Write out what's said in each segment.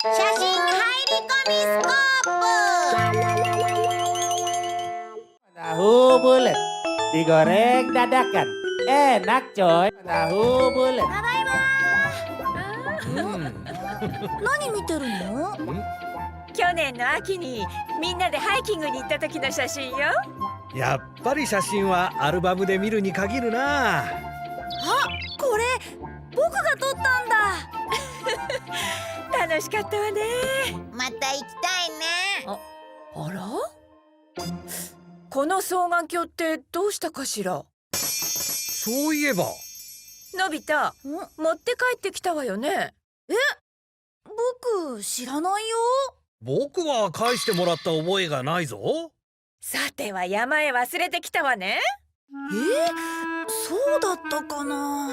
Syashin Hairi Komiscope. Tahu bulat digoreng dadakan. Enak coy. Tahu bulat. 何見てるの？去年の秋にみんなでハイキングに行った時の写真よ。やっぱり写真はアルバムで見るに限るな。あ、これ僕が撮ったんだ。楽しかったわね。また行きたいね。あら？この双眼鏡ってどうしたかしら。そういえばのび太、持って帰ってきたわよね。僕知らないよ。僕は返してもらった覚えがないぞ。さては山へ忘れてきたわね。そうだったかな。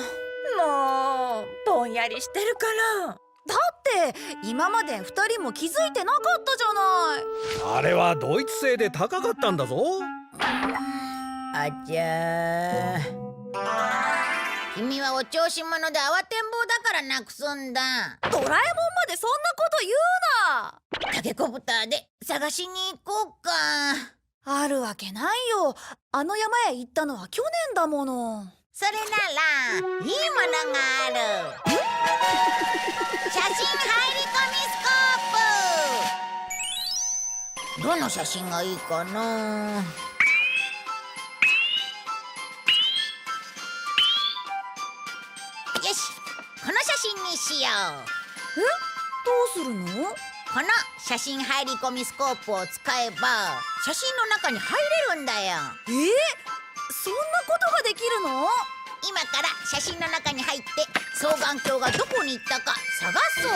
もうぼんやりしてるから。だって今まで2人も気づいてなかったじゃない。あれはドイツ製で高かったんだぞ。あちゃー。君はお調子者で慌てんぼうだからなくすんだ。ドラえもんまでそんなこと言うな。タケコプターで探しに行こうか。あるわけないよ。あの山へ行ったのは去年だもの。それならいいものがある。写真入り込みスコープ。どの写真がいいかな。よし、この写真にしよう。どうするの？この写真入り込みスコープを使えば写真の中に入れるんだよ。そんなことができるの？今から写真の中に入って双眼鏡がどこに行ったか探そ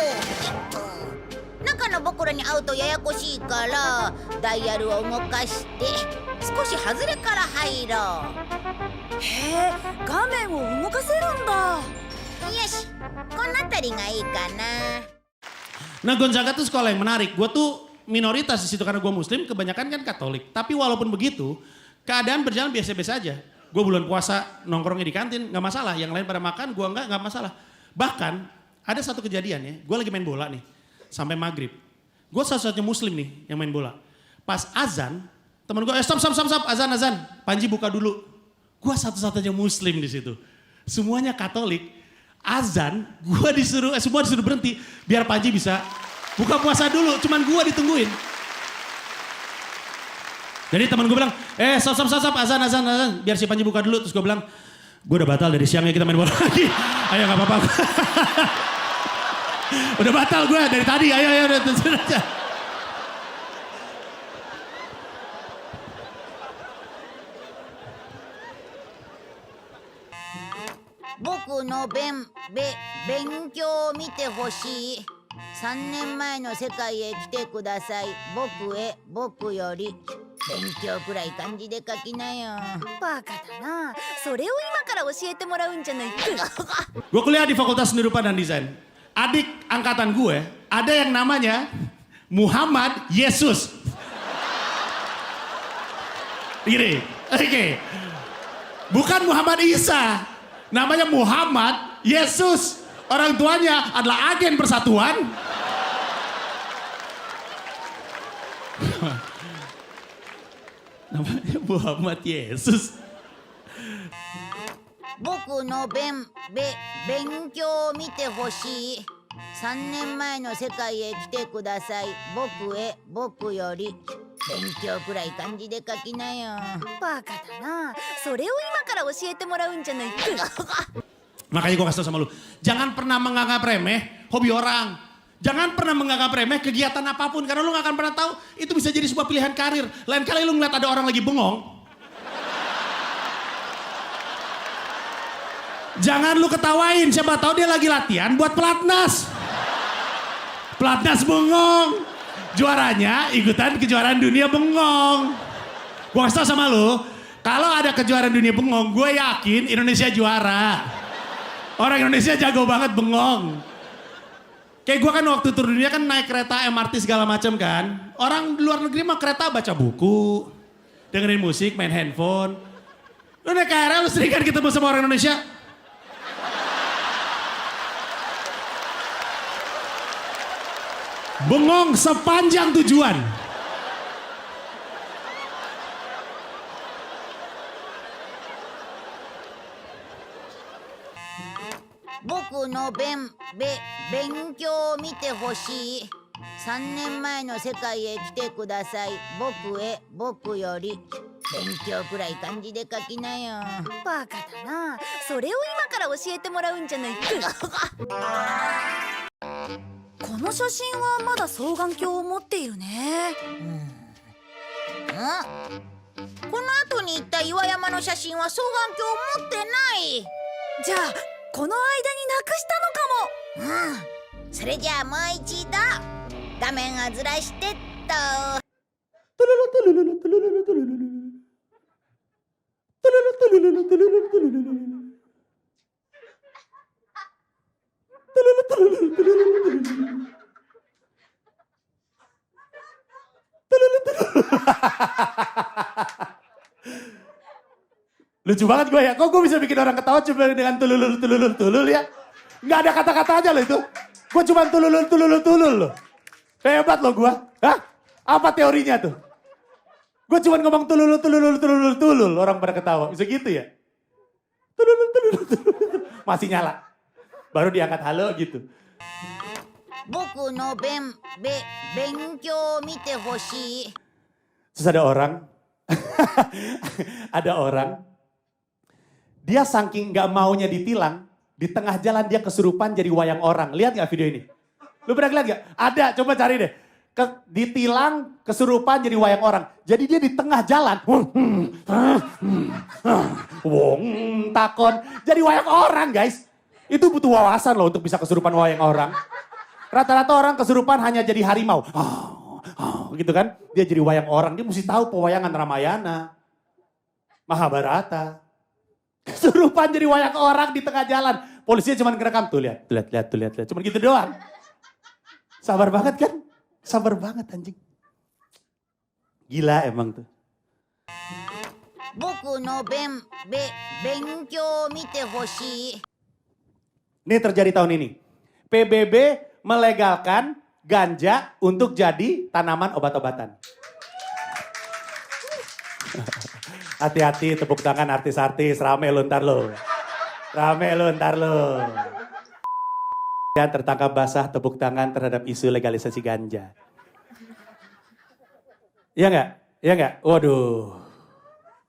う。中の僕らに会うとややこしいからダイヤルを動かして少し外れから入ろう。へえ、画面を動かせるんだ。よし、この辺りがいいかな。Nah, Gonzaga tuh sekolah yang menarik. Gue tuh minoritas di situ karena gue muslim, kebanyakan kan Katolik. Tapi walaupun begitu, keadaan berjalan biasa-biasa aja. Gue bulan puasa nongkrongnya di kantin, nggak masalah. Yang lain pada makan, gue nggak masalah. Bahkan ada satu kejadian ya, gue lagi main bola nih, sampai maghrib. Gue satu-satunya muslim nih yang main bola. Pas azan, temen gue, stop, azan. Panji buka dulu. Gue satu-satunya muslim di situ. Semuanya Katolik. Azan, semua disuruh berhenti biar Panji bisa buka puasa dulu. Cuman gue ditungguin. Jadi teman gue bilang, stop, azan. Biar si Panji buka dulu. Terus gue bilang, gue udah batal dari siangnya kita main bola lagi. Ayo gak apa-apa. Udah batal gue dari tadi, ayo udah tentuin aja. Bokuの勉強を見てほしい。3年前の世界へ来てください。僕より勉強くらい漢字で書きなよ。バカだな。それを今から教えてもらうんじゃないか。Gue kuliah di Fakultas Seni Rupa dan Desain. Adik angkatan gue ada yang namanya Muhammad Yesus. Gini, oke. Bukan Muhammad Isa. Namanya Muhammad Yesus. Orang tuanya adalah agen persatuan. Namanya Muhammad Yesus. 僕の勉強を見てほしい。3年前の世界へ来てください。僕より勉強くらい漢字で書きなよ。バカだな。それを今から教えてもらうんじゃないか。Makanya gue kasih tau sama lu, jangan pernah menganggap remeh hobi orang. Jangan pernah menganggap remeh kegiatan apapun, karena lu gak akan pernah tahu itu bisa jadi sebuah pilihan karir. Lain kali lu ngeliat ada orang lagi bengong, jangan lu ketawain, siapa tahu dia lagi latihan buat pelatnas. Pelatnas bengong, juaranya ikutan kejuaraan dunia bengong. Gue kasih tau sama lu, kalau ada kejuaraan dunia bengong, gue yakin Indonesia juara. Orang Indonesia jago banget bengong. Kayak gue kan waktu tur dunia kan naik kereta MRT segala macam kan. Orang luar negeri mah kereta baca buku, dengerin musik, main handphone. Lu naik KRL lu sering kan ketemu sama orang Indonesia. Bengong sepanjang tujuan. Boku no勉強を見てほしい。3年前の世界へ来てください。僕へ、僕より。勉強くらい漢字で書きなよ。バカだな。それを今から教えてもらうんじゃないか。この写真はまだ双眼鏡を持っているね。この後に行った岩山の写真は双眼鏡を持ってない。じゃあこの間になくしたのかも。それじゃあもう一度画面をずらしてっと。Lucu banget gue ya, kok gue bisa bikin orang ketawa cuma dengan tulul ya? Nggak ada kata-katanya loh itu. Gue cuma tulul loh. Hebat loh gue. Hah? Apa teorinya tuh? Gue cuma ngomong tulul, orang pada ketawa. Bisa gitu ya? Tulul. Masih nyala. Baru diangkat halo gitu. Boku no benkyouを見てほしい. Terus ada orang, dia saking gak maunya ditilang, di tengah jalan dia kesurupan jadi wayang orang. Lihat gak video ini? Lu pernah lihat gak? Ada, coba cari deh. Ditilang, kesurupan jadi wayang orang. Jadi dia di tengah jalan, wong takon, jadi wayang orang guys. Itu butuh wawasan loh untuk bisa kesurupan wayang orang. Rata-rata orang kesurupan hanya jadi harimau. Gitu kan. Dia jadi wayang orang. Dia mesti tahu pewayangan Ramayana. Mahabharata. Kesurupan jadi wayang orang di tengah jalan. Polisinya cuma ngerekam. Tuh lihat. Cuma gitu doang. Sabar banget kan? Sabar banget anjing. Gila emang tuh. Boku no benkyouを見てほしい. Ini terjadi tahun ini. PBB melegalkan ganja untuk jadi tanaman obat-obatan. Hati-hati tepuk tangan artis-artis, rame lo ntar lo. Dan tertangkap basah tepuk tangan terhadap isu legalisasi ganja. Iya nggak? Waduh.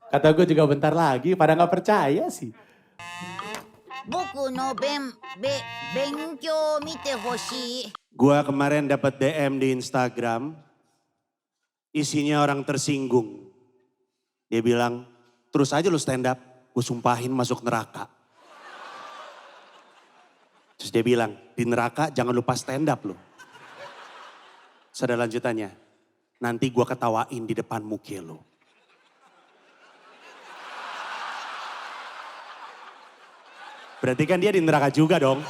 Kata gue juga bentar lagi, pada nggak percaya sih. Boku no benkyouを見てほしい. Gua kemarin dapat DM di Instagram, isinya orang tersinggung. Dia bilang, terus aja lu stand up, gue sumpahin masuk neraka. Terus dia bilang, di neraka jangan lupa stand up lu. Terus ada lanjutannya, nanti gua ketawain di depan muka lu. Berarti kan dia di neraka juga dong.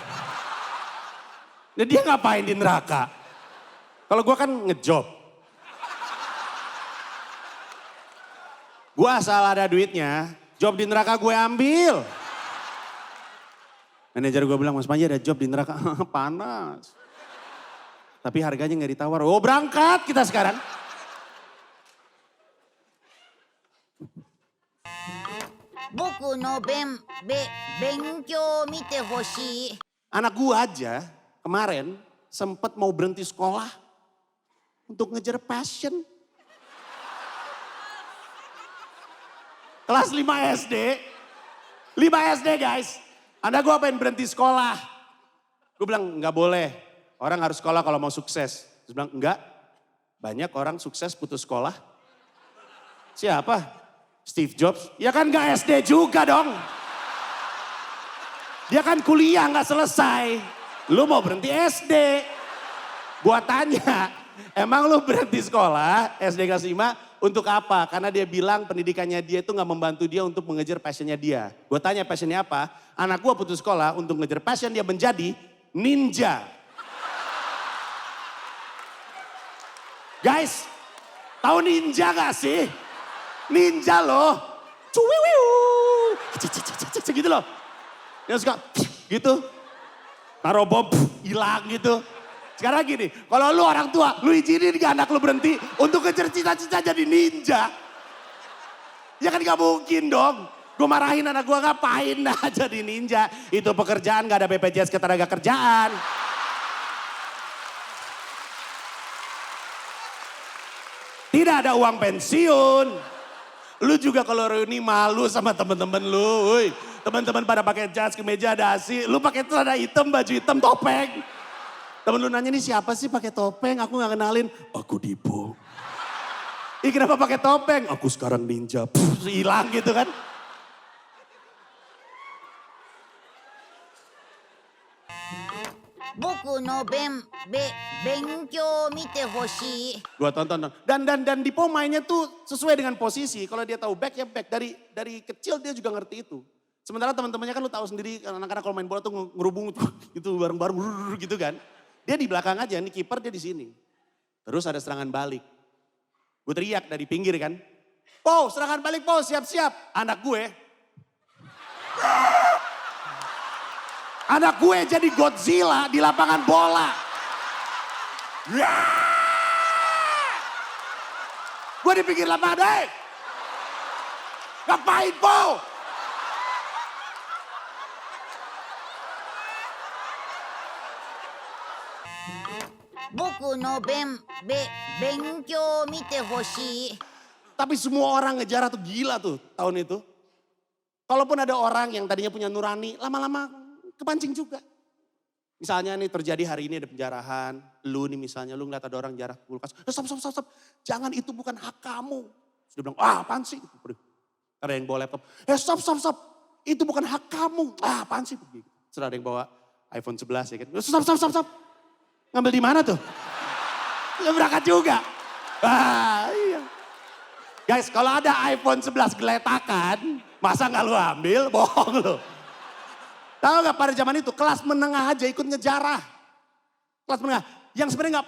Nah, dia ngapain di neraka? Kalau gue kan ngejob. Gue asal ada duitnya, job di neraka gue ambil. Manajer gue bilang, Mas Panji ada job di neraka. Panas. Tapi harganya gak ditawar. Oh berangkat kita sekarang. Boku no benkyouを見てほしい. Anak gue aja kemarin sempet mau berhenti sekolah untuk ngejar passion. Kelas 5 SD. 5 SD guys. Anak gue pengen berhenti sekolah. Gue bilang nggak boleh. Orang harus sekolah kalau mau sukses. Terus bilang enggak. Banyak orang sukses putus sekolah. Siapa? Steve Jobs. Ya kan nggak SD juga dong. Dia kan kuliah nggak selesai. Lu mau berhenti SD. Gua tanya, emang lu berhenti sekolah SD kelas 5 untuk apa? Karena dia bilang pendidikannya dia itu nggak membantu dia untuk mengejar passionnya dia. Gua tanya passionnya apa? Anak gua putus sekolah untuk mengejar passion dia menjadi ninja. Guys, tahu ninja gak sih? Ninja loh. Cuwiwiu. Gitu loh. Yang suka gitu. Taruh bom hilang gitu. Sekarang gini, kalau lu orang tua, lu izinin gak anak lu berhenti untuk kejar cita-cita jadi ninja? Ya kan gak mungkin dong. Gue marahin anak gue, ngapain dah jadi ninja. Itu pekerjaan, gak ada BPJS Ketenagakerjaan. Tidak ada uang pensiun. Lu juga kalau reuni malu sama temen-temen lu. Woy. Teman-teman pada pakai jas, kemeja, dasi. Lu pakai celana hitam, baju hitam, topeng. Temen lu nanya, nih siapa sih pakai topeng? Aku gak kenalin. Aku Dipo. Ih kenapa pakai topeng? Aku sekarang ninja. Hilang gitu kan. Boku no benkyou mite hoshii. Gua tonton. Dan Dipo mainnya tuh sesuai dengan posisi. Kalau dia tahu back ya back. Dari kecil dia juga ngerti itu. Sementara teman-temannya kan lu tahu sendiri anak-anak kalau main bola tuh ngerubung gitu bareng-bareng gitu kan. Dia di belakang aja, nih kiper dia di sini. Terus ada serangan balik. Gue teriak dari pinggir kan. Po, serangan balik Po, siap-siap. Anak gue. Anak gue jadi Godzilla di lapangan bola. Gue di pinggir lapangan, hei. Ngapain Po? Boku no benkyou mite hoshii. Tapi semua orang ngejar tuh gila tuh tahun itu. Kalaupun ada orang yang tadinya punya nurani, lama-lama kepancing juga. Misalnya nih terjadi hari ini ada penjarahan, lu nih misalnya, lu ngeliat ada orang jarah kulkas. Stop. Jangan, itu bukan hak kamu. Sudah bilang, apaan sih? Ada yang bawa laptop, stop. Itu bukan hak kamu. Apaan sih? Sudah ada yang bawa iPhone 11 ya kan. Stop. Ngambil di mana tuh? Lu berangkat juga. Iya. Guys, kalau ada iPhone 11 geletakan, masa nggak lu ambil? Bohong lu. Tahu nggak pada zaman itu kelas menengah aja ikut ngejarah. Kelas menengah yang sebenarnya nggak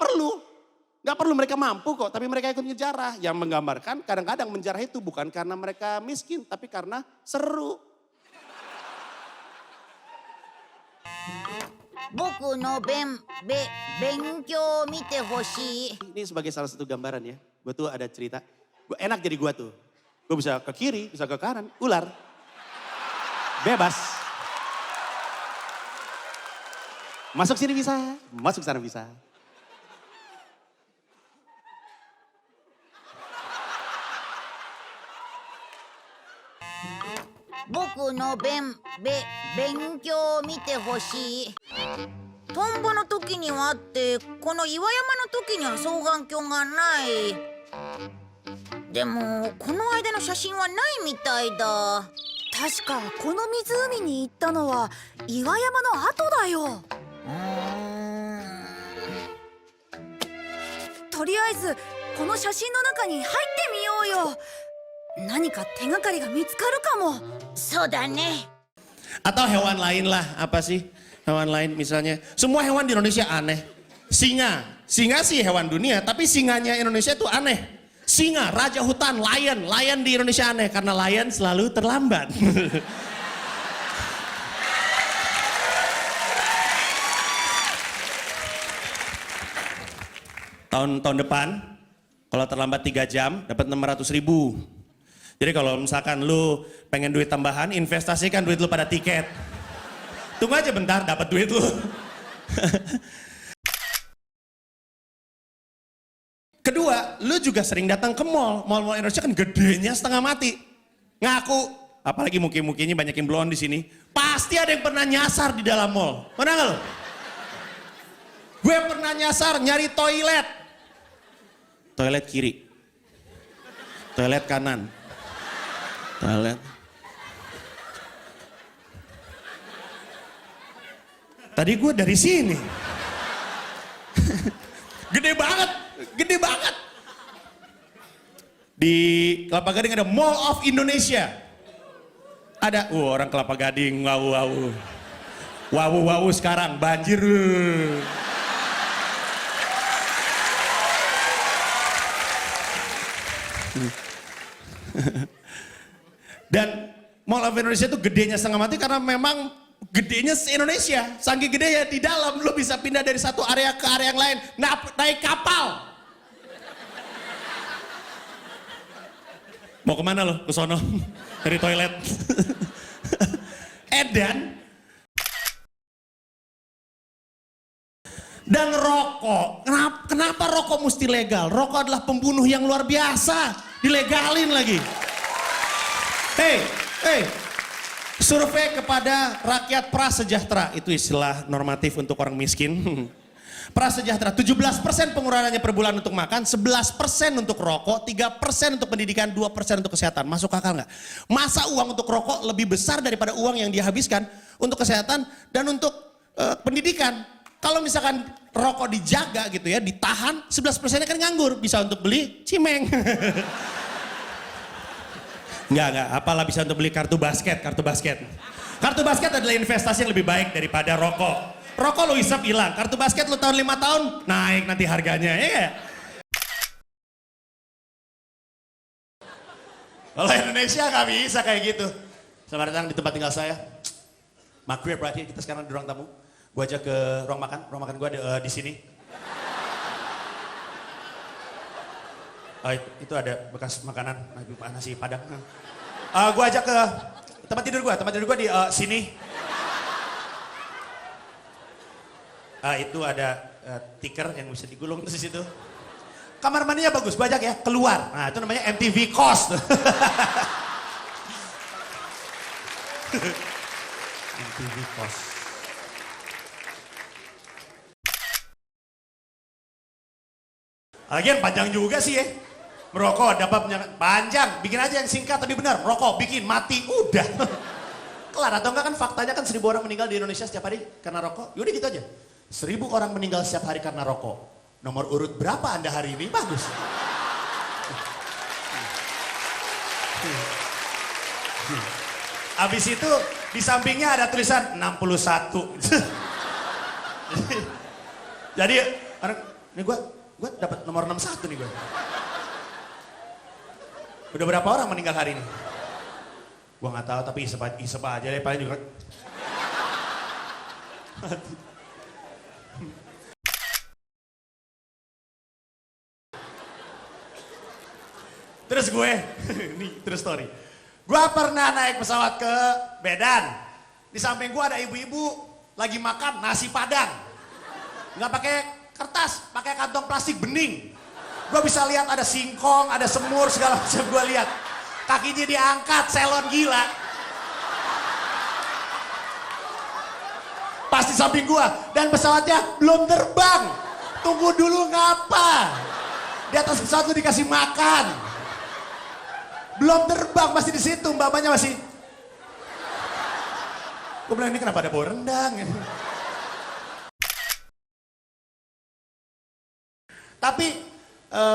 perlu mereka mampu kok, tapi mereka ikut ngejarah. Yang menggambarkan kadang-kadang menjarah itu bukan karena mereka miskin, tapi karena seru. Boku no benkyou mite hoshii. Ini sebagai salah satu gambaran ya. Gue tuh ada cerita. Gue enak jadi gue tuh. Gue bisa ke kiri, bisa ke kanan, ular. Bebas. Masuk sini bisa, masuk sana bisa. Boku no benkyou mite hoshii. トンボの時にはあって、この岩山の時には双眼鏡がない。でもこの間の写真はないみたいだ。確かこの湖に行ったのは岩山の後だよ。とりあえずこの写真の中に入ってみようよ。何か手がかりが見つかるかも。そうだね。 Atau hewan lain lah, apa sih? Hewan lain misalnya. Semua hewan di Indonesia aneh. Singa sih hewan dunia, tapi singanya Indonesia tuh aneh. Singa, raja hutan, lion di Indonesia aneh karena lion selalu terlambat. tahun depan kalau terlambat 3 jam dapat 600.000. Jadi kalau misalkan lu pengen duit tambahan, investasikan duit lu pada tiket. Tunggu aja bentar dapat duit lu. Kedua, lu juga sering datang ke mall. Mall-mall Indonesia kan gedenya setengah mati. Ngaku, apalagi muki-mukinya banyak yang blonde di sini. Pasti ada yang pernah nyasar di dalam mall. Pernah nggak lu? Gue pernah nyasar nyari toilet. Toilet kiri. Toilet kanan. Toilet. Tadi gue dari sini. Gede banget. Di Kelapa Gading ada Mall of Indonesia. Ada, orang Kelapa Gading, wow sekarang banjir. Dan Mall of Indonesia itu gedenya setengah mati karena memang gedenya se-Indonesia. Saking gede ya di dalam lo bisa pindah dari satu area ke area yang lain. Naik kapal. Mau kemana lo? Ke sono. Dari toilet. Dan rokok. Kenapa rokok mesti legal? Rokok adalah pembunuh yang luar biasa. Dilegalin lagi. Hey. Survei kepada rakyat prasejahtera. Itu istilah normatif untuk orang miskin. Prasejahtera, 17% pengurangannya per bulan untuk makan, 11% untuk rokok, 3% untuk pendidikan, 2% untuk kesehatan. Masuk akal nggak? Masa uang untuk rokok lebih besar daripada uang yang dihabiskan untuk kesehatan dan untuk pendidikan? Kalau misalkan rokok dijaga gitu ya, ditahan, 11%-nya kan nganggur. Bisa untuk beli cimeng. Enggak, apalah bisa untuk beli kartu basket. Kartu basket adalah investasi yang lebih baik daripada rokok. Rokok lo hisap hilang, kartu basket lo tahun 5 tahun, naik nanti harganya, ya gak? Kalau Indonesia nggak bisa kayak gitu. Selamat datang di tempat tinggal saya. Magrib right here, kita sekarang di ruang tamu. Gue ajak ke ruang makan gue di sini. Itu ada bekas makanan, nasi padang. Gue ajak ke tempat tidur gue di sini. Itu ada tiker yang bisa digulung di situ. Kamar mandinya bagus, banyak ya, keluar. Nah itu namanya MTV Cost. MTV Cost. Lagian panjang juga sih ya. Merokok dapat panjang, bikin aja yang singkat tapi benar. Merokok, bikin, mati, udah. Kelar atau enggak kan faktanya kan 1000 orang meninggal di Indonesia setiap hari karena rokok. Yaudah gitu aja. 1000 orang meninggal setiap hari karena rokok. Nomor urut berapa Anda hari ini? Bagus. Habis itu di sampingnya ada tulisan 61. Jadi ini gue dapat nomor 61 nih gue. Udah berapa orang meninggal hari ini? Gue nggak tahu tapi isep aja deh paling juga. Terus gue, nih terus story. Gue pernah naik pesawat ke Medan. Di samping gue ada ibu-ibu lagi makan nasi padang. Nggak pakai kertas, pakai kantong plastik bening. Gue bisa lihat ada singkong, ada semur, segala macam gue lihat. Kakinya diangkat, selon gila. Pas di samping gue, dan pesawatnya belum terbang. Tunggu dulu ngapa? Di atas pesawat tuh dikasih makan. Belum terbang, masih di situ, mbak-mbaknya masih. Gue bilang ini kenapa ada bau rendang? Tapi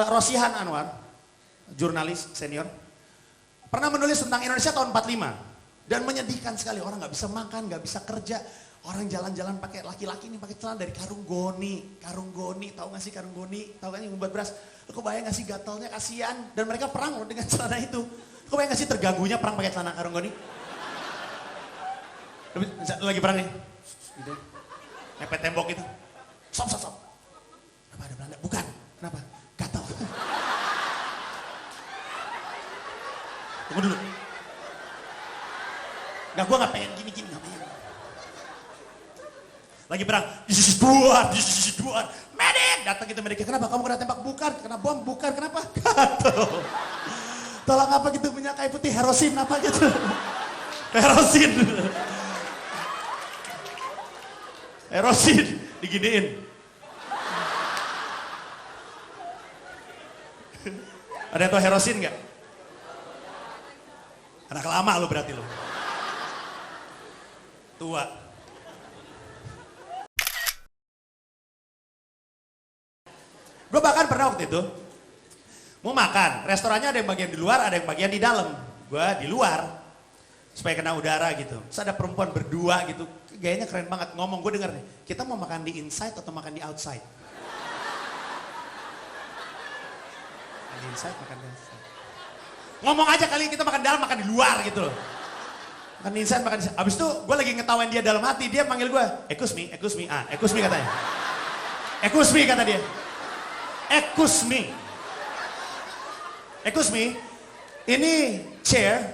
Rosihan Anwar, jurnalis senior, pernah menulis tentang Indonesia tahun 45 dan menyedihkan sekali. Orang nggak bisa makan, nggak bisa kerja. Orang jalan-jalan pakai laki-laki ini pakai celana dari karung goni, tahu nggak sih karung goni? Tahu kan yang membuat beras? Kau bayang nggak sih gatalnya, kasihan. Dan mereka perang loh dengan celana itu. Kau bayang nggak sih terganggunya perang pakai celana karung goni? Lagi perang nih, gitu. Mepet tembok itu, stop. Kenapa ada Belanda? Bukan, kenapa? Gatal. Tunggu dulu. Nggak, gue nggak pengen gini, nggak pengen. Lagi perang, duar, medik, datang gitu mediknya. Kenapa kamu kena tembak? Bukan, kena bom, bukan, kenapa? Gatal. Tolong apa gitu, minyak kayu putih, herosin apa gitu. Herosin, diginiin. Ada yang tau herosin nggak? Anak lama lo berarti lo. Tua. Gue bahkan pernah waktu itu mau makan, restorannya ada yang bagian di luar, ada yang bagian di dalam. Gue di luar supaya kena udara gitu. Terus ada perempuan berdua gitu, gayanya keren banget ngomong. Gue denger nih, kita mau makan di inside atau makan di outside? Di inside, makan di outside. Ngomong aja kali kita makan di dalam, makan di luar gitu loh. Makan instan, makan instan. Abis itu gue lagi ngetawain dia dalam hati, dia manggil gue, excuse me, excuse me katanya. Excuse me kata dia. Excuse me, ini chair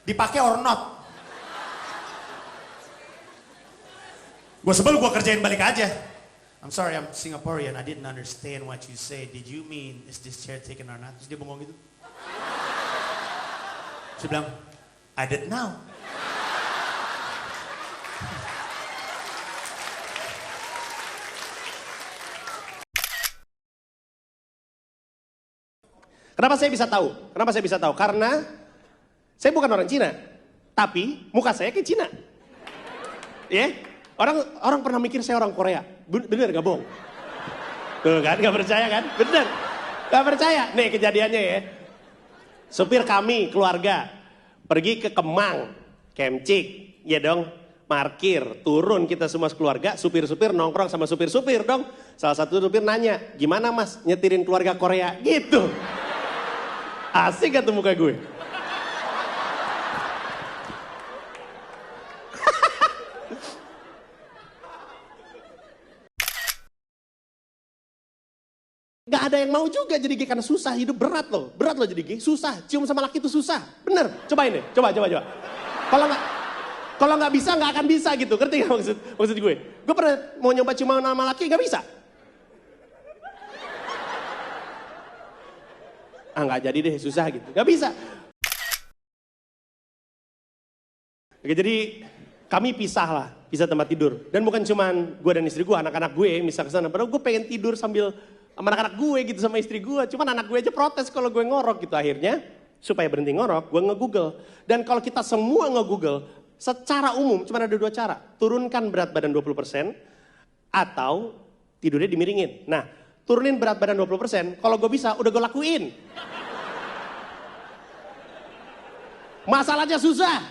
dipakai or not? Gue sebel, gue kerjain balik aja. I'm sorry, I'm Singaporean, I didn't understand what you say. Did you mean, is this chair taken or not? Terus dia bengong gitu. Terus dia bilang, I did now. Kenapa saya bisa tahu? Karena saya bukan orang Cina, tapi muka saya kayak Cina. Ya, orang pernah mikir saya orang Korea. Bener gak bohong? Tuh kan, gak percaya kan? Bener, gak percaya. Nih kejadiannya ya. Supir kami, keluarga, pergi ke Kemang, Kemcik, ya dong. Parkir, turun kita semua sekeluarga, supir-supir nongkrong sama supir-supir dong. Salah satu supir nanya, gimana mas nyetirin keluarga Korea? Gitu. Asik gak tuh muka gue? Gak ada yang mau juga jadi gay karena susah, hidup berat loh jadi gay, susah. Cium sama laki itu susah, bener. Cobain deh, coba. Kalau nggak bisa nggak akan bisa gitu, ngerti gak maksud gue? Gue pernah mau nyoba ciuman sama laki nggak bisa. Nggak jadi deh, susah gitu, nggak bisa. Oke, jadi kami pisah tempat tidur. Dan bukan cuman gue dan istri gue, anak-anak gue misal kesana. Padahal gue pengen tidur sambil sama anak-anak gue gitu, sama istri gue. Cuman anak gue aja protes kalau gue ngorok gitu. Akhirnya supaya berhenti ngorok, gue nge-google. Dan kalau kita semua nge-google, secara umum cuma ada 2 cara. Turunkan berat badan 20% atau tidurnya dimiringin. Nah, turunin berat badan 20%, kalau gue bisa udah gue lakuin. Masalahnya susah.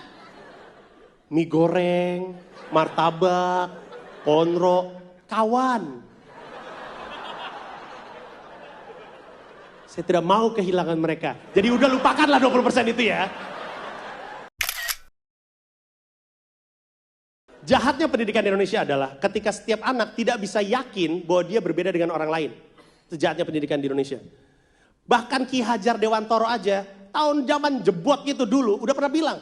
Mie goreng, martabak, konro, kawan. Saya tidak mau kehilangan mereka. Jadi udah lupakanlah 20% itu ya. Jahatnya pendidikan di Indonesia adalah ketika setiap anak tidak bisa yakin bahwa dia berbeda dengan orang lain. Itu jahatnya pendidikan di Indonesia. Bahkan Ki Hajar Dewantoro aja, tahun zaman jebot gitu dulu, udah pernah bilang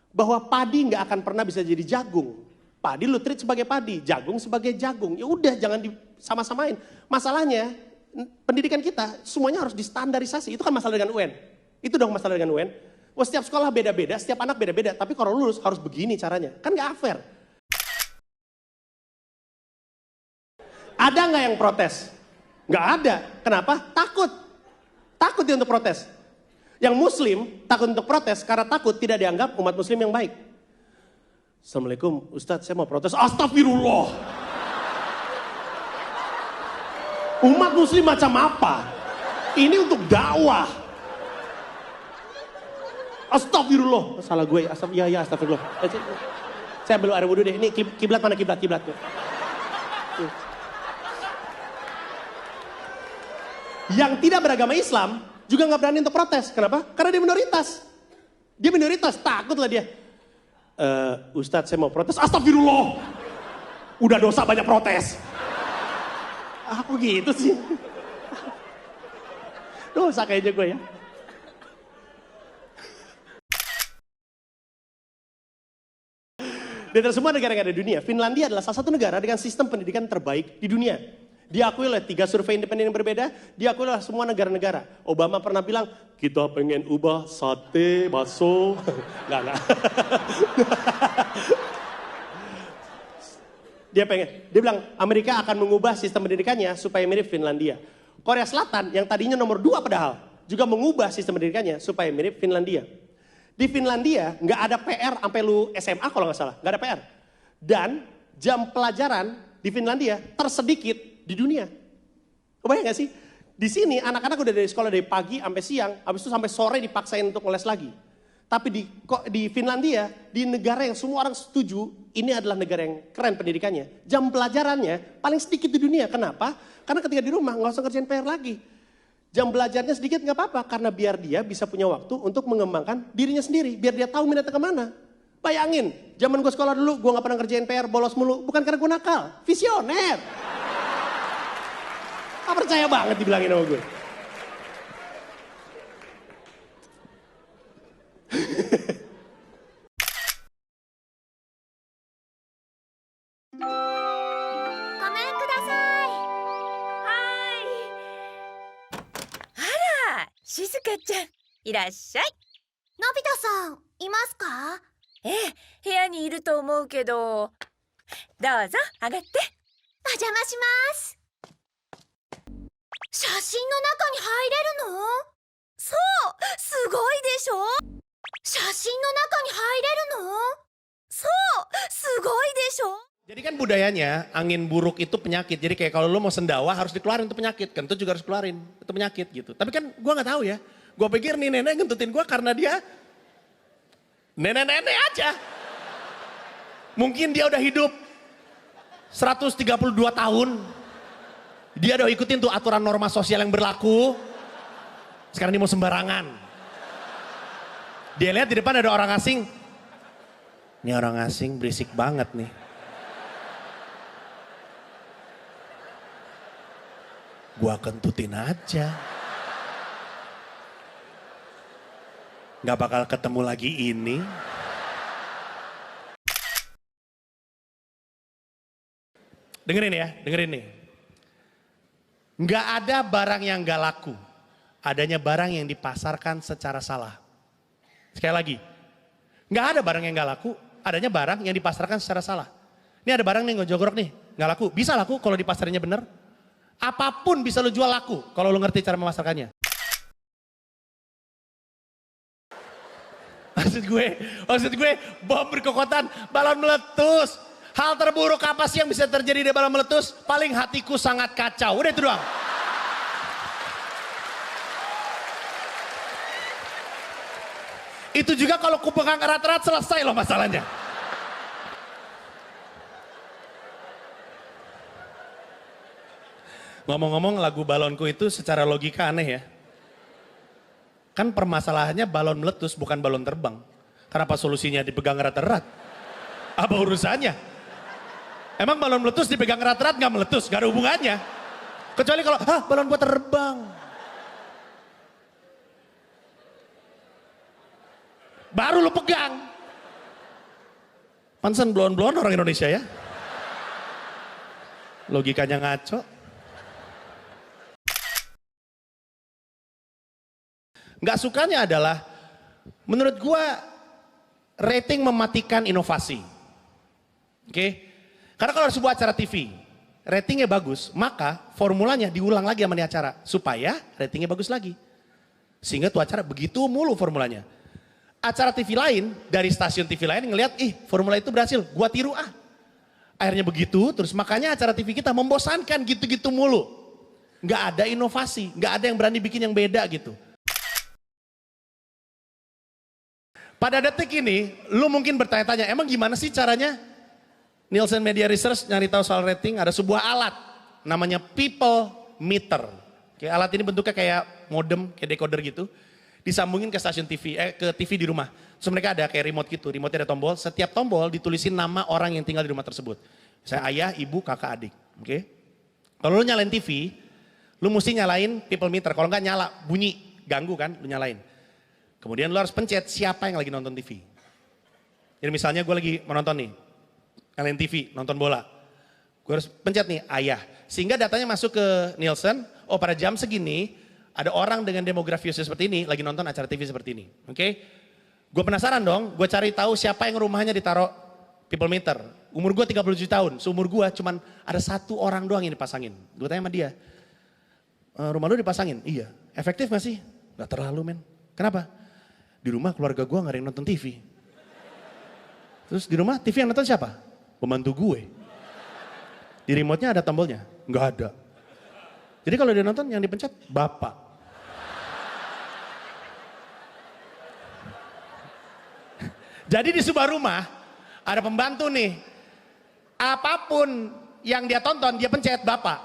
bahwa padi nggak akan pernah bisa jadi jagung. Padi lu treat sebagai padi, jagung sebagai jagung. Ya udah, jangan disama-samain. Masalahnya, pendidikan kita semuanya harus distandarisasi. Itu kan masalah dengan UN. Itu dong masalah dengan UN. Wah, setiap sekolah beda-beda, setiap anak beda-beda. Tapi kalau lulus harus begini caranya. Kan nggak fair. Ada nggak yang protes? Nggak ada. Kenapa? Takut. Takut dia untuk protes. Yang muslim takut untuk protes karena takut tidak dianggap umat muslim yang baik. Assalamualaikum, Ustadz, saya mau protes. Astagfirullah. Umat muslim macam apa? Ini untuk dakwah. Astagfirullah. Salah gue. Astagfirullah. Saya belum ada wudhu deh. Ini kiblat mana kiblat? Yang tidak beragama Islam juga nggak berani untuk protes. Kenapa? Karena dia minoritas. Dia minoritas, takutlah dia. Ustadz, saya mau protes. Astagfirullah. Udah dosa banyak protes. Aku gitu sih. Dosa kayaknya gue ya. Di antara semua negara yang ada di dunia, Finlandia adalah salah satu negara dengan sistem pendidikan terbaik di dunia. Diakui oleh 3 survei independen yang berbeda, diakui oleh semua negara-negara. Obama pernah bilang, kita pengen ubah sate, bakso. Enggak. Dia bilang, Amerika akan mengubah sistem pendidikannya supaya mirip Finlandia. Korea Selatan yang tadinya nomor 2 padahal, juga mengubah sistem pendidikannya supaya mirip Finlandia. Di Finlandia nggak ada PR sampai lu SMA kalau nggak salah, nggak ada PR. Dan jam pelajaran di Finlandia tersedikit di dunia. Kebayang gak sih? Di sini anak-anak udah dari sekolah dari pagi sampai siang, habis itu sampai sore dipaksain untuk ngeles lagi. Tapi di Finlandia, di negara yang semua orang setuju, ini adalah negara yang keren pendidikannya. Jam pelajarannya paling sedikit di dunia. Kenapa? Karena ketika di rumah nggak usah ngerjain PR lagi. Jam belajarnya sedikit nggak apa-apa, karena biar dia bisa punya waktu untuk mengembangkan dirinya sendiri, biar dia tahu minatnya kemana. Bayangin, zaman gue sekolah dulu, gue gak pernah ngerjain PR, bolos mulu. Bukan karena gue nakal, visioner. Ah, percaya banget dibilangin sama gue. Ah, 静香ちゃん、いらっしゃい。のび太さんいますか？ええ、部屋にいると思うけど。どうぞ、上がって。お邪魔します。写真の中に入れるの？そう、すごいでしょ？写真の中に入れるの？そう、すごいでしょ？ Jadi kan budayanya angin buruk itu penyakit. Jadi kayak kalau lu mau sendawa harus dikeluarin itu penyakit. Kentut juga harus keluarin itu penyakit gitu. Tapi kan gue nggak tahu ya. Gue pikir nih nenek ngentutin gue karena dia nenek-nenek aja. Mungkin dia udah hidup 132 tahun. Dia udah ikutin tuh aturan norma sosial yang berlaku. Sekarang dia mau sembarangan. Dia lihat di depan ada orang asing. Ini orang asing berisik banget nih. Gua kentutin aja. Gak bakal ketemu lagi ini. Dengerin ya, dengerin nih. Gak ada barang yang gak laku. Adanya barang yang dipasarkan secara salah. Sekali lagi. Gak ada barang yang gak laku. Adanya barang yang dipasarkan secara salah. Ini ada barang nih ngojogrok nih. Gak laku. Bisa laku kalau dipasarnya bener. Apapun bisa lu jual laku kalau lu ngerti cara memasarkannya. Maksud gue bom berkekuatan, balon meletus. Hal terburuk apa sih yang bisa terjadi di balon meletus? Paling hatiku sangat kacau. Udah itu doang. Itu juga kalau ku pegang erat-erat selesai loh masalahnya. Ngomong-ngomong lagu balonku itu secara logika aneh ya. Kan permasalahannya balon meletus bukan balon terbang. Kenapa solusinya dipegang erat-erat? Apa urusannya? Emang balon meletus dipegang erat-erat gak meletus? Gak ada hubungannya. Kecuali kalau, balon gua terbang. Baru lu pegang. Pantesan blon-blon orang Indonesia ya. Logikanya ngaco. Nggak sukanya adalah, menurut gua rating mematikan inovasi. Oke? Karena kalau ada sebuah acara TV, ratingnya bagus, maka formulanya diulang lagi sama nih acara. Supaya ratingnya bagus lagi. Sehingga tuh acara begitu mulu formulanya. Acara TV lain, dari stasiun TV lain ngelihat, formula itu berhasil, gua tiru Akhirnya begitu, terus makanya acara TV kita membosankan gitu-gitu mulu. Nggak ada inovasi, nggak ada yang berani bikin yang beda gitu. Pada detik ini, lu mungkin bertanya-tanya, emang gimana sih caranya? Nielsen Media Research nyari tahu soal rating, ada sebuah alat namanya people meter. Oke, alat ini bentuknya kayak modem, kayak decoder gitu. Disambungin ke stasiun TV, ke TV di rumah. Terus mereka ada kayak remote gitu, remote-nya ada tombol. Setiap tombol ditulisin nama orang yang tinggal di rumah tersebut. Misalnya ayah, ibu, kakak, adik. Oke? Kalau lu nyalain TV, lu mesti nyalain people meter. Kalau nggak nyala, bunyi, ganggu kan, lu nyalain. Kemudian lu harus pencet siapa yang lagi nonton TV. Jadi misalnya gue lagi menonton nih, nyalain TV, nonton bola. Gue harus pencet nih, ayah. Sehingga datanya masuk ke Nielsen, pada jam segini, ada orang dengan demografi usia seperti ini, lagi nonton acara TV seperti ini. Oke? Gue penasaran dong, gue cari tahu siapa yang rumahnya ditaruh people meter. Umur gue 37 tahun, seumur gue cuman ada satu orang doang yang dipasangin. Gue tanya sama dia, rumah lu dipasangin? Iya. Efektif gak sih? Gak terlalu men. Kenapa? Di rumah keluarga gue gak ada yang nonton TV. Terus di rumah TV yang nonton siapa? Pembantu gue. Di remote-nya ada tombolnya? Gak ada. Jadi kalau dia nonton yang dipencet bapak. Jadi di sebuah rumah ada pembantu nih. Apapun yang dia tonton dia pencet bapak.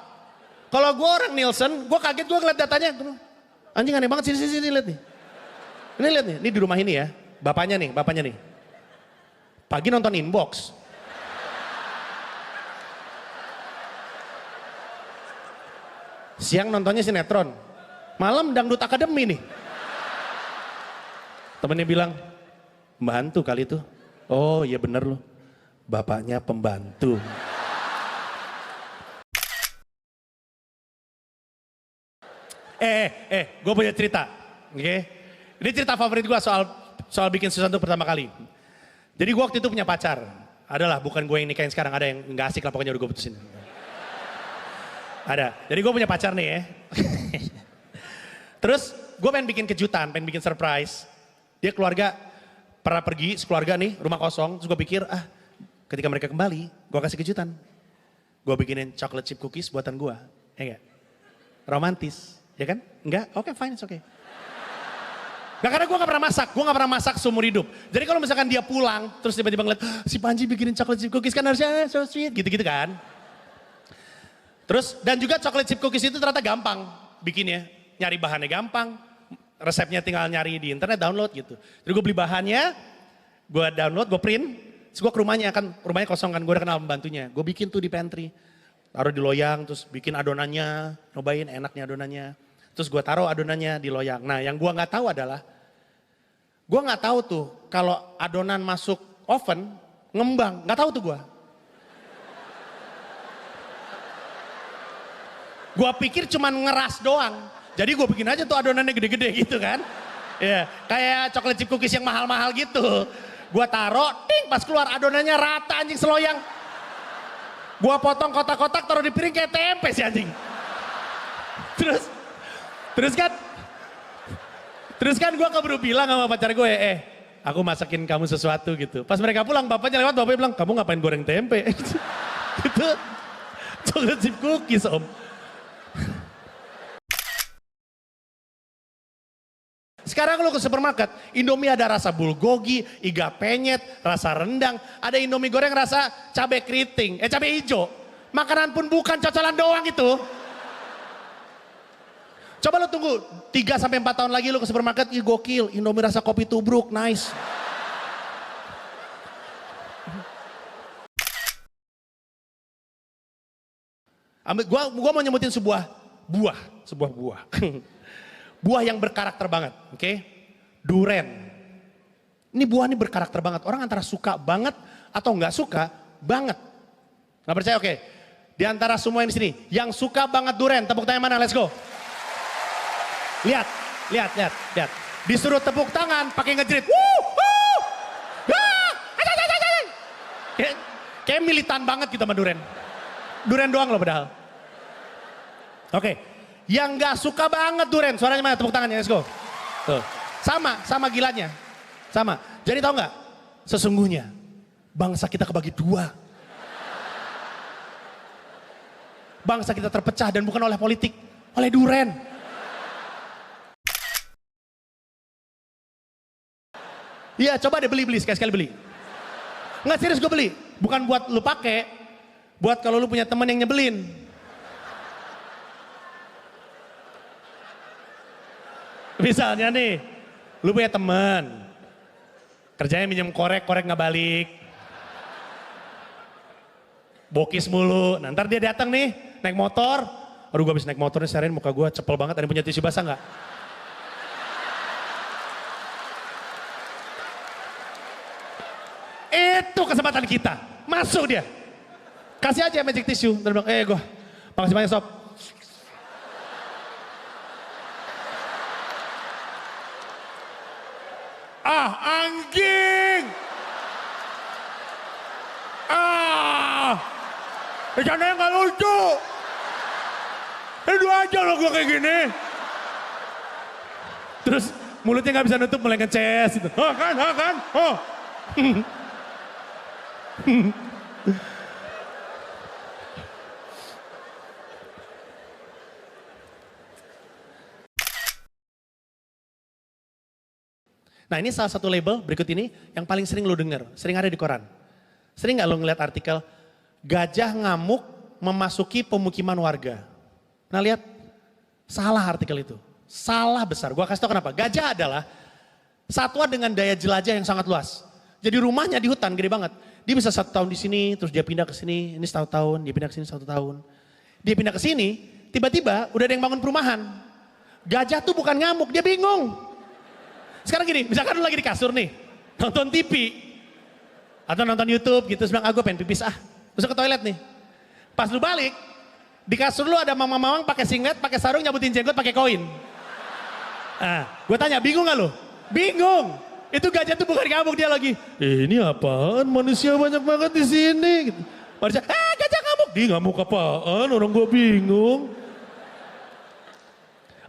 Kalau gue orang Nielsen, gue kaget gue ngeliat datanya. Anjing aneh banget, sini lihat nih. Ini lihat nih, ini di rumah ini ya, bapaknya nih. Pagi nonton Inbox. Siang nontonnya sinetron. Malam dangdut akademi nih. Temennya bilang, pembantu kali itu. Oh iya bener loh, bapaknya pembantu. Gue punya cerita, oke? Ini cerita favorit gue soal bikin sesuatu pertama kali. Jadi gue waktu itu punya pacar, adalah bukan gue yang nikahin sekarang, ada yang nggak asik lah pokoknya udah gue putusin. Ada, jadi gue punya pacar nih ya. Terus gue pengen bikin kejutan, pengen bikin surprise. Dia keluarga pernah pergi sekeluarga nih, rumah kosong. Terus gue pikir, ketika mereka kembali, gue kasih kejutan. Gue bikinin chocolate chip cookies buatan gue, ya enggak? Romantis, ya kan? Enggak? Oke, fine, it's okay. Gak, karena gue gak pernah masak seumur hidup. Jadi kalau misalkan dia pulang, terus tiba-tiba ngeliat, si Panji bikinin chocolate chip cookies kan harusnya so sweet, gitu-gitu kan. Terus, dan juga chocolate chip cookies itu ternyata gampang bikinnya. Nyari bahannya gampang, resepnya tinggal nyari di internet, download gitu. Jadi gue beli bahannya, gue download, gue print, terus gue ke rumahnya, kan rumahnya kosong kan, gue udah kenal pembantunya. Gue bikin tuh di pantry, taruh di loyang, terus bikin adonannya, nyobain enaknya adonannya. Terus gue taruh adonannya di loyang. Nah yang gue gak tahu adalah, gue gak tahu tuh kalau adonan masuk oven, ngembang, gak tahu tuh gue. Gue pikir cuman ngeras doang. Jadi gue bikin aja tuh adonannya gede-gede gitu kan. Ya, kayak chocolate chip cookies yang mahal-mahal gitu. Gue taruh, ting, pas keluar adonannya rata anjing seloyang. Gue potong kotak-kotak taruh di piring kayak tempe sih anjing. Terus kan gue keburu bilang sama pacar gue, aku masakin kamu sesuatu gitu. Pas mereka pulang, bapaknya lewat, bapaknya bilang, kamu ngapain goreng tempe? Gitu, chocolate chip cookies om. Sekarang lu ke supermarket, Indomie ada rasa bulgogi, iga penyet, rasa rendang, ada Indomie goreng rasa cabai keriting, cabai hijau. Makanan pun bukan cocolan doang itu. Coba lu tunggu 3-4 tahun lagi lu ke supermarket, ih gokil, Indomie rasa kopi tubruk, nice. Gua mau nyebutin sebuah buah. Buah yang berkarakter banget, oke? Duren. Ini buah ini berkarakter banget. Orang antara suka banget atau nggak suka banget. Nggak percaya, oke? Di antara semua yang di sini, yang suka banget duren, tepuk tangan mana? Let's go. Lihat. Disuruh tepuk tangan, pakai ngejerit. Kayak militan banget gitu sama duren. Duren doang loh padahal. Oke. Yang gak suka banget duren, suaranya mana? Tepuk tangannya, let's go. Tuh. Sama gilanya. Sama. Jadi tahu nggak? Sesungguhnya bangsa kita kebagi dua. Bangsa kita terpecah dan bukan oleh politik, oleh duren. Iya, coba deh beli sekali-sekali beli. Nggak, serius gue beli. Bukan buat lu pakai, buat kalau lu punya teman yang nyebelin. Misalnya nih, lu punya teman, kerjanya minjem korek nggak balik, bokis mulu. Nah, ntar dia datang nih, naik motor, aduh gue habis naik motor nih seharian muka gue cepel banget, ada yang punya tisu basah nggak? Itu kesempatan kita, masuk dia, kasih aja magic tissue, ntar bilang, gue, makasih banyak sob. Anjing! Bercandanya gak lucu. Dua aja loh gue kayak gini. Terus mulutnya gak bisa nutup, mulai ngeces gitu. Kan. Nah ini salah satu label berikut ini yang paling sering lo denger, sering ada di koran. Sering gak lo ngeliat artikel, gajah ngamuk memasuki pemukiman warga. Nah lihat, salah artikel itu. Salah besar, gua kasih tau kenapa. Gajah adalah satwa dengan daya jelajah yang sangat luas. Jadi rumahnya di hutan gede banget. Dia bisa 1 tahun di sini, terus dia pindah ke sini, ini 1 tahun, dia pindah ke sini 1 tahun. Dia pindah ke sini, tiba-tiba udah ada yang bangun perumahan. Gajah tuh bukan ngamuk, dia bingung. Sekarang gini, misalkan lu lagi di kasur nih, nonton TV. Atau nonton YouTube gitu, terus bilang, gue pengen pipis Terus ke toilet nih. Pas lu balik, di kasur lu ada mamang-mamang pakai singlet, pakai sarung, nyabutin jenggot, pakai koin. Gue tanya, bingung gak lu? Bingung. Itu gajah tuh bukan ngamuk, dia lagi, ini apaan manusia banyak banget di sini. Gitu. Manusia, gajah ngamuk. Dia ngamuk apaan, orang gue bingung.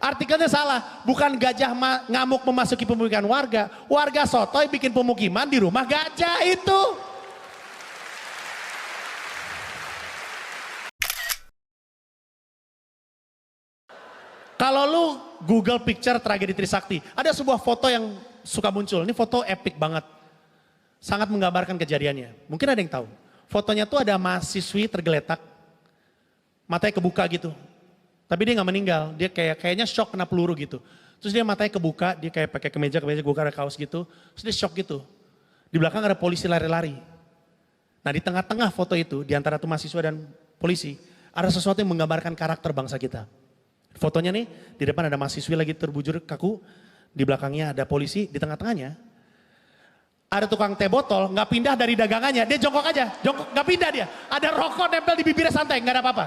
Artikelnya salah, bukan gajah ngamuk memasuki pemukiman warga. Warga sotoy bikin pemukiman di rumah gajah itu. Kalau lu Google picture tragedi Trisakti, ada sebuah foto yang suka muncul. Ini foto epic banget. Sangat menggambarkan kejadiannya. Mungkin ada yang tahu. Fotonya tuh ada mahasiswi tergeletak. Matanya kebuka gitu. Tapi dia gak meninggal. Dia kayaknya shock kena peluru gitu. Terus dia matanya kebuka, dia kayak pakai kemeja buka ada kaos gitu. Terus dia shock gitu. Di belakang ada polisi lari-lari. Nah di tengah-tengah foto itu, di antara tuh mahasiswa dan polisi, ada sesuatu yang menggambarkan karakter bangsa kita. Fotonya nih, di depan ada mahasiswi lagi terbujur kaku, di belakangnya ada polisi, di tengah-tengahnya ada tukang teh botol, nggak pindah dari dagangannya, dia jongkok aja, nggak pindah dia. Ada rokok nempel di bibirnya santai, nggak ada apa-apa.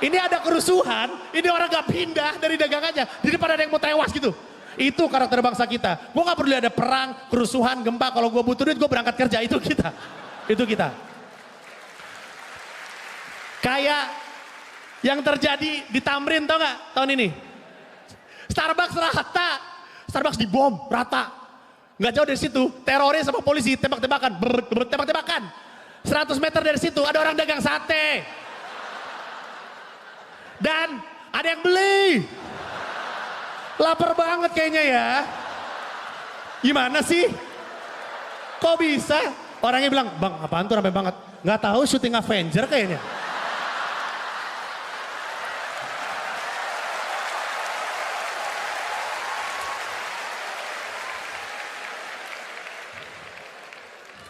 Ini ada kerusuhan, ini orang nggak pindah dari dagangannya, di depan ada yang mau tewas gitu. Itu karakter bangsa kita. Gue nggak perlu ada perang, kerusuhan, gempa. Kalau gue butuh duit, gue berangkat kerja. Itu kita, itu kita. Kayak yang terjadi di Tamrin, tau nggak tahun ini? Starbucks rata, Starbucks dibom rata. Nggak jauh dari situ, teroris sama polisi tembak-tembakan, tembak-tembakan. 100 meter dari situ ada orang dagang sate. Dan ada yang beli. Lapar banget kayaknya ya. Gimana sih? Kok bisa? Orangnya bilang, bang apaan tuh rame banget? Nggak tahu, syuting Avenger kayaknya.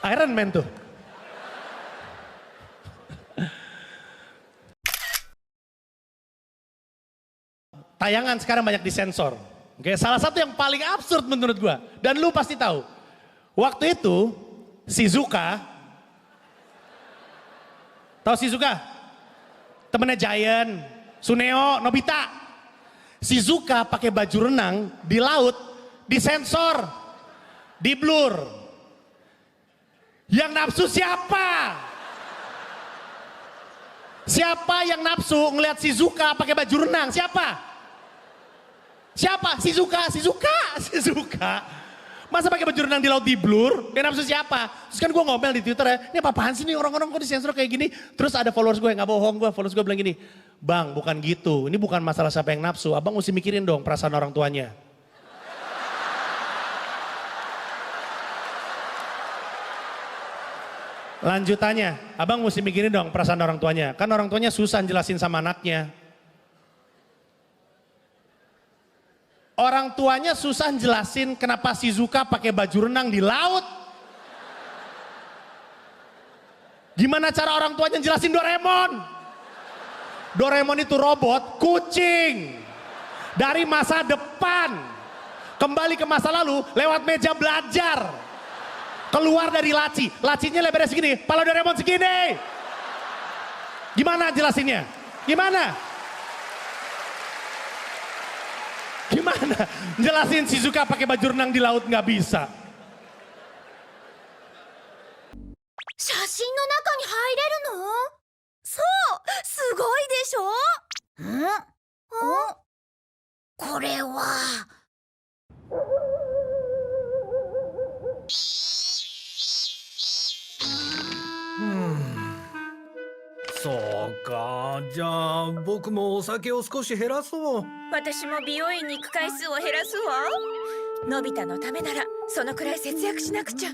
Iron Man tuh. Tayangan sekarang banyak disensor. Oke, salah satu yang paling absurd menurut gua, dan lu pasti tahu. Waktu itu Shizuka, tahu Shizuka? Temennya Giant, Suneo, Nobita. Shizuka pakai baju renang di laut, disensor, di blur. Yang nafsu siapa? Siapa yang nafsu ngelihat Shizuka pakai baju renang? Siapa? Siapa? Shizuka. Masa pakai baju renang di laut di blur? Yang nafsu siapa? Terus kan gue ngomel di Twitter ya, ini apa-apaan sih nih orang-orang kok disensor kayak gini? Terus ada followers gue, gak bohong gue, followers gue bilang gini, bang bukan gitu, ini bukan masalah siapa yang nafsu, abang mesti mikirin dong perasaan orang tuanya. Lanjutannya, abang mesti mikirin dong perasaan orang tuanya. Kan orang tuanya susah jelasin sama anaknya. Orang tuanya susah jelasin kenapa Shizuka pakai baju renang di laut. Gimana cara orang tuanya jelasin Doraemon? Doraemon itu robot kucing. Dari masa depan. Kembali ke masa lalu lewat meja belajar. Keluar dari laci, lacinya lebarnya segini, pala Doraemon segini. Gimana jelasinnya? Gimana jelasin Shizuka pakai baju renang di laut nggak bisa. 写真の中に入れるの？そう、すごいでしょ？これは。そうか、じゃあ僕もお酒を少し減らそう。私も美容院に行く回数を減らすわ。のび太のためならそのくらい節約しなくちゃ。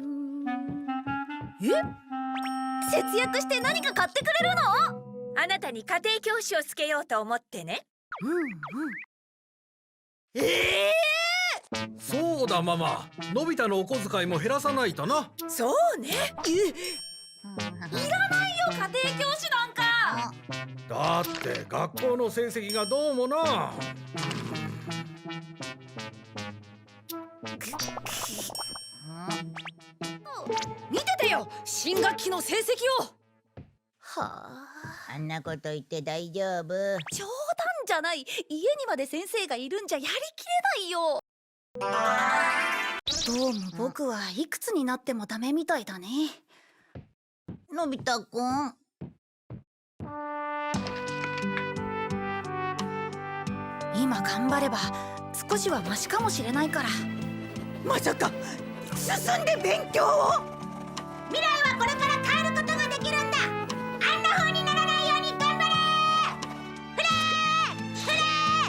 節約して何か買ってくれるの？あなたに家庭教師をつけようと思ってね。そうそうだママ、のび太のお小遣いも減らさないとな。そうね。いらないよ、家庭教師なんか。だって学校の成績がどうもな。見ててよ、新学期の成績を。はあ、あんなこと言って大丈夫？冗談じゃない。家にまで先生がいるんじゃやりきれないよ。どうも僕はいくつになってもダメみたいだね。のび太くん。今頑張れば少しはマシかもしれないから。まさか進んで勉強を？未来はこれから変えることができるんだ。あんな風にならないように頑張れ。フレーフレ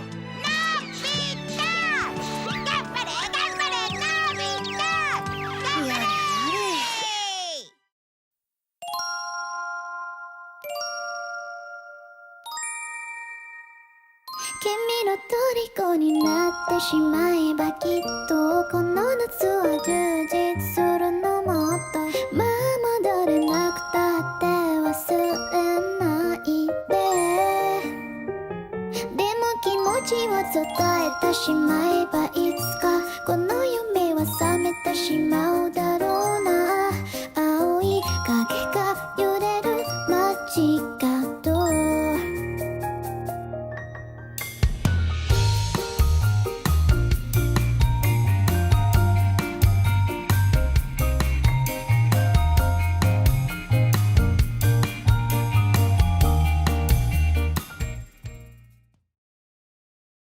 ーのび太、頑張れ頑張れのび太、頑張れ。やれやれ。君の虜になってしまえばきっとこの夏は充実するのもっとまあ戻れなくたって忘れないででも気持ちを伝えてしまえばいつか